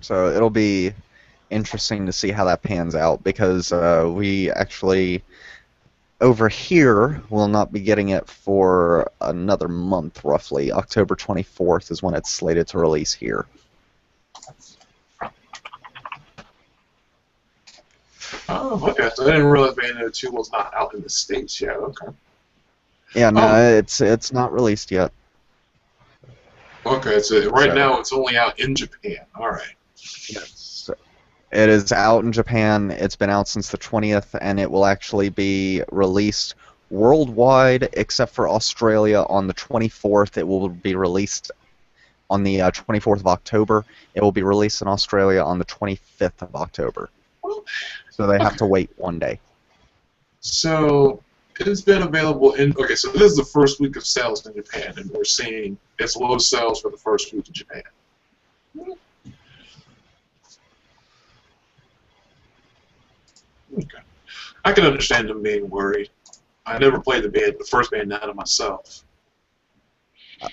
So it'll be interesting to see how that pans out, because we actually over here will not be getting it for another month, roughly. October 24th is when it's slated to release here. Oh, okay. So I didn't realize Bayonetta 2 was not out in the States yet. Okay. Yeah, no, Oh, it's not released yet. okay. So right So now it's only out in Japan. All right. yes, it is out in Japan. It's been out since the 20th, and it will actually be released worldwide except for Australia on the 24th. It will be released on the 24th of October. It will be released in Australia on the 25th of October. Well, So they have okay. to wait one day. So it's been available in. Okay, so this is the first week of sales in Japan, and we're seeing its low sales for the first week in Japan. Okay, I can understand them being worried. I never played the first Bayonetta myself.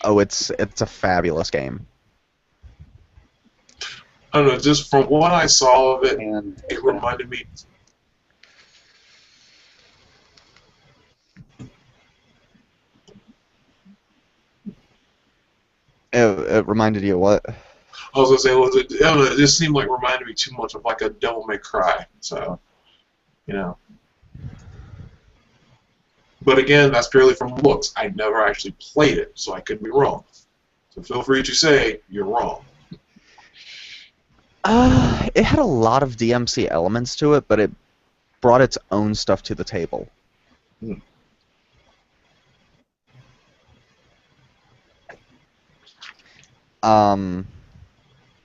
Oh, it's a fabulous game. I don't know, just from what I saw of it, And it reminded me. it reminded you of what? I was gonna say, I don't know, it just seemed like it reminded me too much of like a Devil May Cry. So, you know. But again, that's purely from looks. I never actually played it, so I could be wrong. So feel free to say you're wrong. It had a lot of DMC elements to it, but it brought its own stuff to the table. Hmm.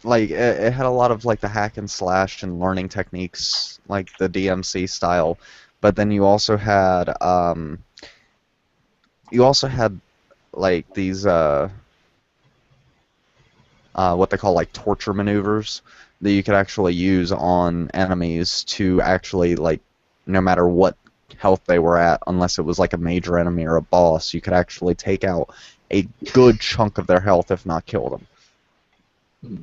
Like it had a lot of like the hack and slash and learning techniques, like the DMC style, but then you also had like these what they call like torture maneuvers that you could actually use on enemies to actually, like, no matter what health they were at, unless it was like a major enemy or a boss, you could actually take out a good chunk of their health, if not kill them. Hmm.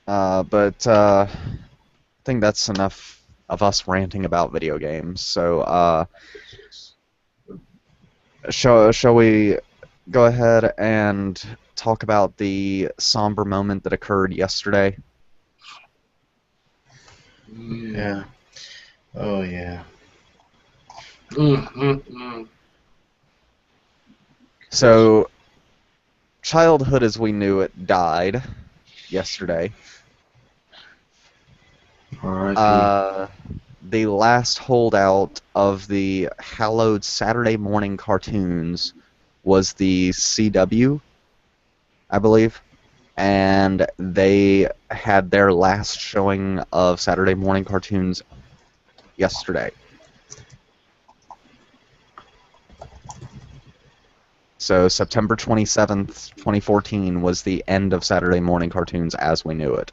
Huh. But I think that's enough of us ranting about video games. So shall we go ahead and talk about the somber moment that occurred yesterday? Yeah. Oh yeah. Mm. So childhood as we knew it died yesterday. R.I.P. The last holdout of the hallowed Saturday morning cartoons was the CW, I believe, and they had their last showing of Saturday morning cartoons yesterday. So September 27th, 2014 was the end of Saturday morning cartoons as we knew it.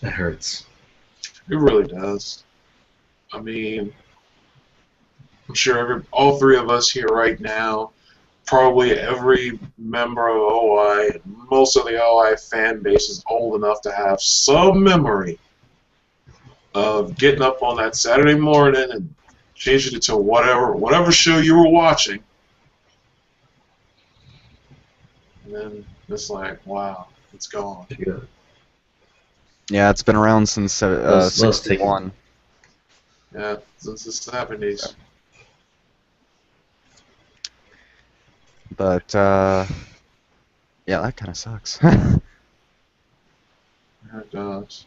It hurts. It really does. I mean, I'm sure all three of us here right now, probably every member of OI, most of the OI fan base is old enough to have some memory of getting up on that Saturday morning and changing it to whatever show you were watching. And then it's like, wow, it's gone. Yeah. Yeah, it's been around since Let's take it. 61. Yeah, since the 70s. But yeah, that kind of sucks. It does.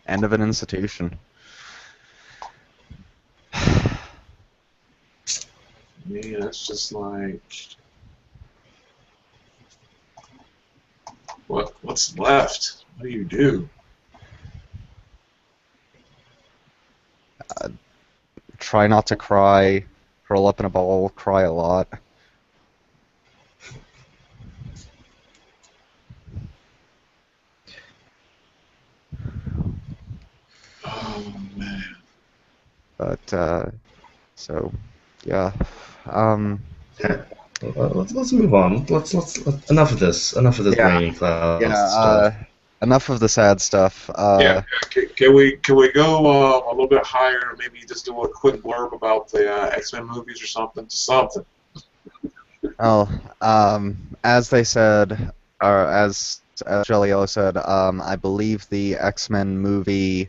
End of an institution. Man, it's just like, what's left? What do you do? Try not to cry. Curl up in a ball. Cry a lot. Oh man. But so yeah. Let's move on. Let's enough of this. Enough of this Yeah. rainy clouds Yeah. stuff. Enough of the sad stuff. Yeah. Can we go a little bit higher? Maybe just do a quick blurb about the X-Men movies or something. Something. Oh, as they said, or as Jelliello said, I believe the X-Men movie,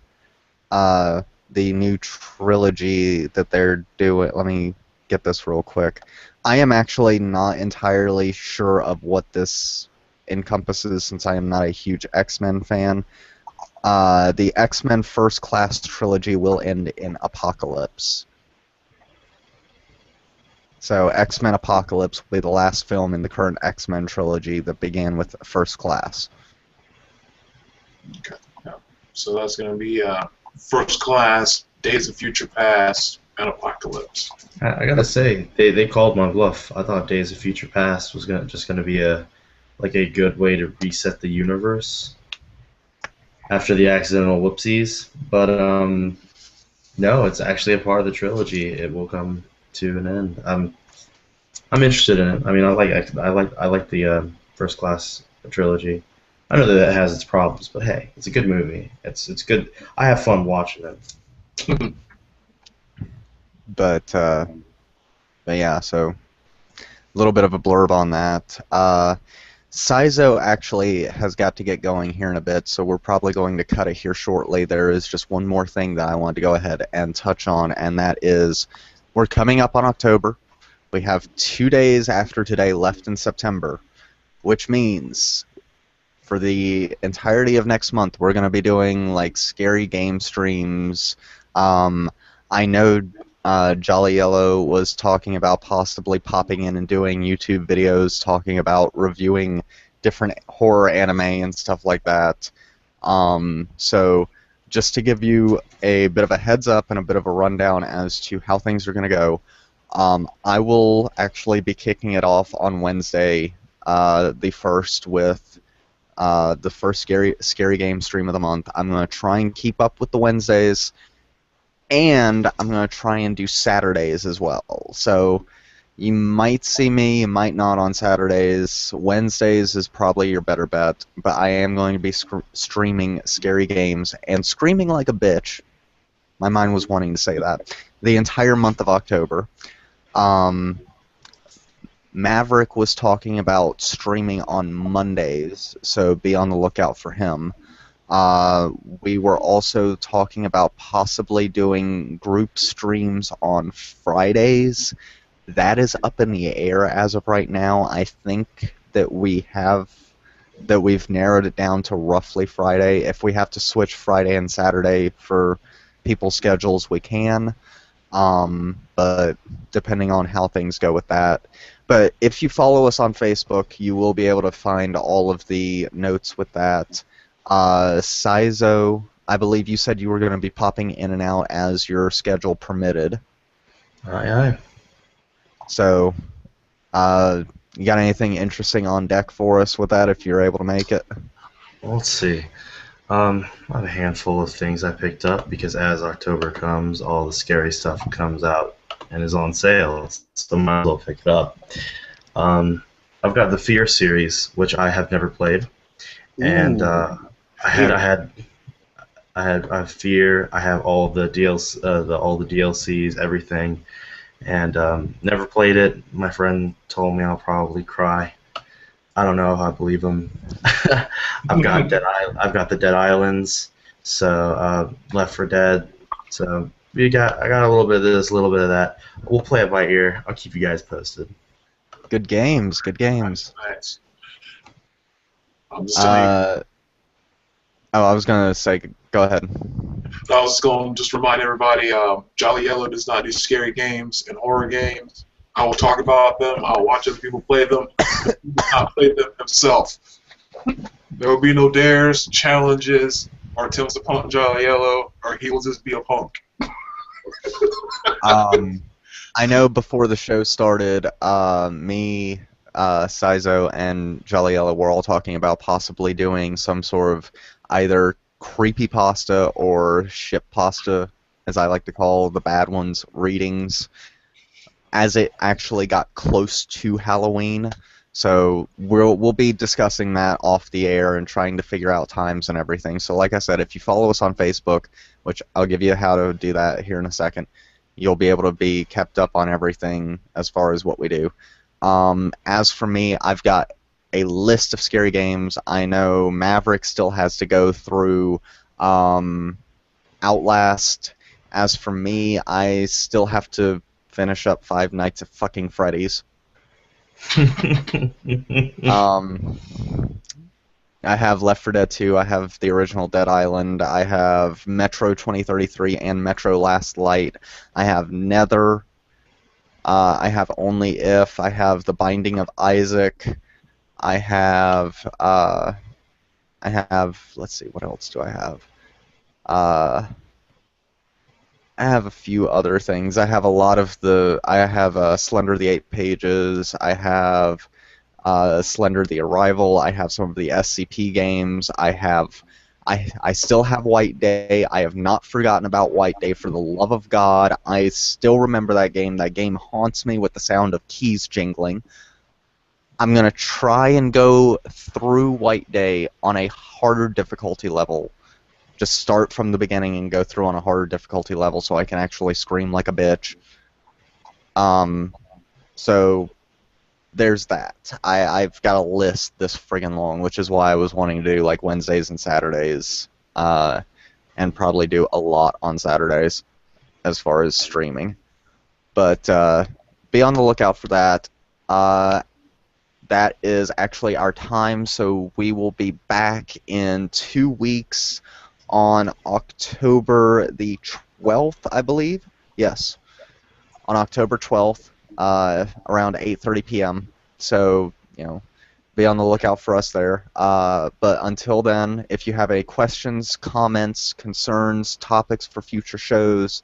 the new trilogy that they're doing. Let me get this real quick. I am actually not entirely sure of what this encompasses, since I am not a huge X-Men fan. The X-Men First Class trilogy will end in Apocalypse. So X-Men Apocalypse will be the last film in the current X-Men trilogy that began with First Class. Okay. Yeah. So that's going to be First Class, Days of Future Past, and Apocalypse. I gotta say, they called my bluff. I thought Days of Future Past was gonna be a good way to reset the universe after the accidental whoopsies, but no, it's actually a part of the trilogy. It will come to an end. I'm interested in it. I mean, I like the First Class trilogy. I know that it has its problems, but hey, it's a good movie. It's good. I have fun watching it. But yeah, so a little bit of a blurb on that. Sizo actually has got to get going here in a bit, so we're probably going to cut it here shortly. There is just one more thing that I wanted to go ahead and touch on, and that is we're coming up on October. We have 2 days after today left in September, which means for the entirety of next month, we're going to be doing like scary game streams. I know Jolly Yellow was talking about possibly popping in and doing YouTube videos talking about reviewing different horror anime and stuff like that. So just to give you a bit of a heads up and a bit of a rundown as to how things are going to go, I will actually be kicking it off on Wednesday, the 1st, with the first scary game stream of the month. I'm going to try and keep up with the Wednesdays, and I'm going to try and do Saturdays as well. So you might see me, you might not on Saturdays. Wednesdays is probably your better bet, but I am going to be streaming scary games and screaming like a bitch. My mind was wanting to say that. The entire month of October. Maverick was talking about streaming on Mondays, so be on the lookout for him. We were also talking about possibly doing group streams on Fridays. That is up in the air as of right now. I think that we've narrowed it down to roughly Friday. If we have to switch Friday and Saturday for people's schedules, we can. But depending on how things go with that. But if you follow us on Facebook, you will be able to find all of the notes with that. Sizo, I believe you said you were going to be popping in and out as your schedule permitted. Aye. So, you got anything interesting on deck for us with that if you're able to make it? Well, let's see. I have a handful of things I picked up because as October comes, all the scary stuff comes out and is on sale, so might as well pick it up. I've got the Fear series, which I have never played, and I have Fear. I have all the DLCs, everything, and never played it. My friend told me I'll probably cry. I don't know if I believe him. I've got the Dead Islands, so Left 4 Dead. So I got a little bit of this, a little bit of that. We'll play it by ear. I'll keep you guys posted. Good games, good games. Nice. I'm just telling Oh, I was gonna say, go ahead. I was going to just remind everybody, Jolly Yellow does not do scary games and horror games. I will talk about them. I will watch other people play them. But he does not play them himself. There will be no dares, challenges, or attempts to punk Jolly Yellow, or he will just be a punk. I know before the show started, me, Sizo, and Jolly Yellow were all talking about possibly doing some sort of either creepypasta or shitpasta, as I like to call the bad ones, readings, as it actually got close to Halloween. So we'll be discussing that off the air and trying to figure out times and everything. So like I said, if you follow us on Facebook, which I'll give you how to do that here in a second, you'll be able to be kept up on everything as far as what we do. As for me, I've got a list of scary games. I know Maverick still has to go through Outlast. As for me, I still have to finish up Five Nights at fucking Freddy's. I have Left 4 Dead 2, I have the original Dead Island, I have Metro 2033 and Metro Last Light, I have Nether, I have Only If, I have The Binding of Isaac, I have, let's see, what else do I have? I have a few other things. I have a lot of I have Slender the 8 Pages, I have Slender the Arrival, I have some of the SCP games, I still have White Day, I have not forgotten about White Day, for the love of God. I still remember that game. That game haunts me with the sound of keys jingling. I'm going to try and go through White Day on a harder difficulty level. Just start from the beginning and go through on a harder difficulty level so I can actually scream like a bitch. So there's that. I've got a list this friggin' long, which is why I was wanting to do like Wednesdays and Saturdays, and probably do a lot on Saturdays as far as streaming. But be on the lookout for that. That is actually our time, so we will be back in 2 weeks on October the 12th, I believe. Yes, on October 12th, around 8:30 p.m. So, be on the lookout for us there. But until then, if you have any questions, comments, concerns, topics for future shows,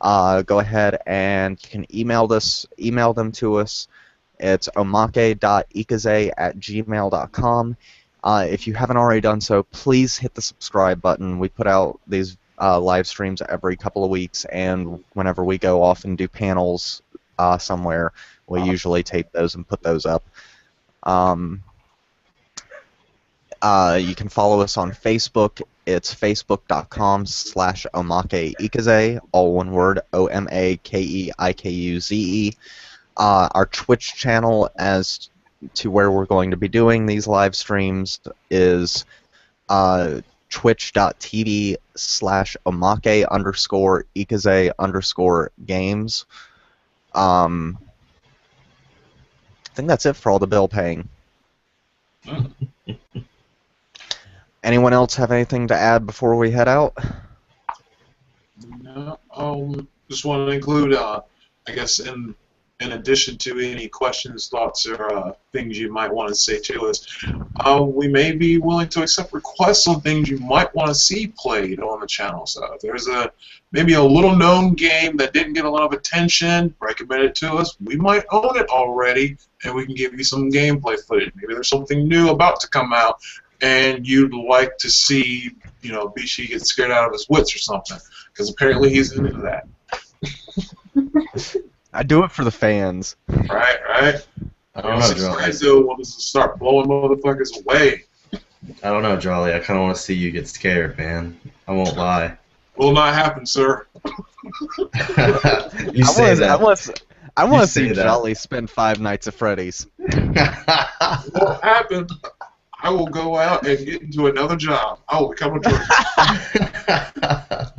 go ahead and you can email them to us. It's omake.ikuze@gmail.com. If you haven't already done so, please hit the subscribe button. We put out these live streams every couple of weeks, and whenever we go off and do panels somewhere, we usually tape those and put those up. You can follow us on Facebook. It's facebook.com/Omake Ikuze, all one word, OMAKEIKUZE. Our Twitch channel, as to where we're going to be doing these live streams, is twitch.tv/Omake_Ikuze_games. I think that's it for all the bill paying. Anyone else have anything to add before we head out? No, just want to include, I guess, in addition to any questions, thoughts, or things you might want to say to us, we may be willing to accept requests on things you might want to see played on the channel. So if there's maybe a little known game that didn't get a lot of attention, recommend it to us. We might own it already, and we can give you some gameplay footage. Maybe there's something new about to come out, and you'd like to see, Bishi get scared out of his wits or something, because apparently he's into that. I do it for the fans. Right. I don't know, Jolly. Sizo wants to start blowing motherfuckers away. I don't know, Jolly. I kind of want to see you get scared, man. I won't lie. Will not happen, sir. You say that. I want to see Jolly spend 5 nights at Freddy's. It won't happen. I will go out and get into another job. I will become a drug.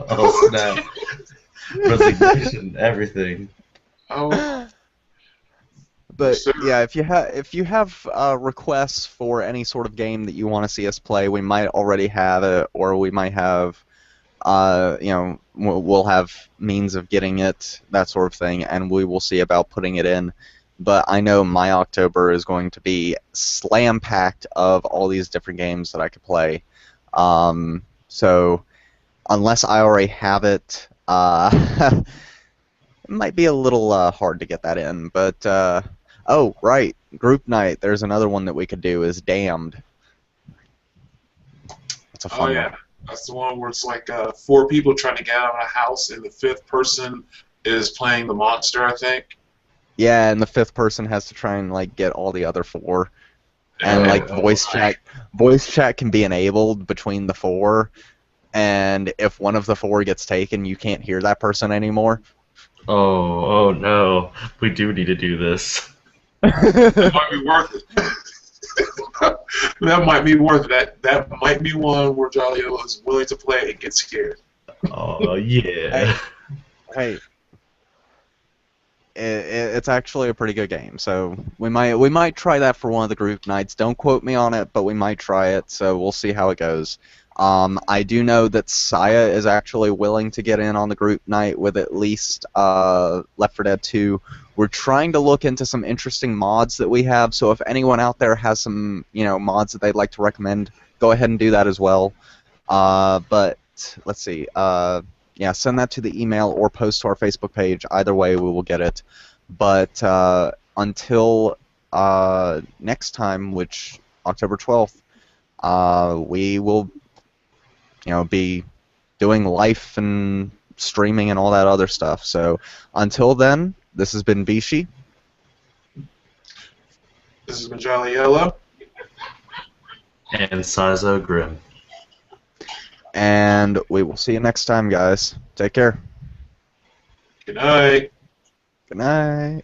Oh, snap. Resignation, everything. Oh. But Yes, sir. yeah, if you have requests for any sort of game that you want to see us play, we might already have it, or we might have we'll have means of getting it, that sort of thing, and we will see about putting it in. But I know my October is going to be slam packed of all these different games that I could play. So unless I already have it, it might be a little hard to get that in. But oh, right, group night. There's another one that we could do is Damned. It's a Oh fun one. yeah, that's the one where it's like four people trying to get out of a house, and the fifth person is playing the monster, I think. Yeah, and the fifth person has to try and like get all the other four, and And like voice chat can be enabled between the four, and if one of the four gets taken, you can't hear that person anymore. Oh no, we do need to do this. that might be worth it. That might be worth it. That might be one where Jolly is willing to play and get scared. Oh yeah. Hey, it's actually a pretty good game, so we might try that for one of the group nights. Don't quote me on it, but we might try it. So we'll see how it goes. I do know that Saya is actually willing to get in on the group night with at least Left 4 Dead 2. We're trying to look into some interesting mods that we have. So if anyone out there has some mods that they'd like to recommend, go ahead and do that as well. But let's see. Yeah, send that to the email or post to our Facebook page. Either way, we will get it. But until next time, which October 12th, we will, be doing life and streaming and all that other stuff. So until then, this has been Bishi, This has been Jolly Yellow. And Sizo Grim. and we will see you next time, guys. Take care. Good night. Good night.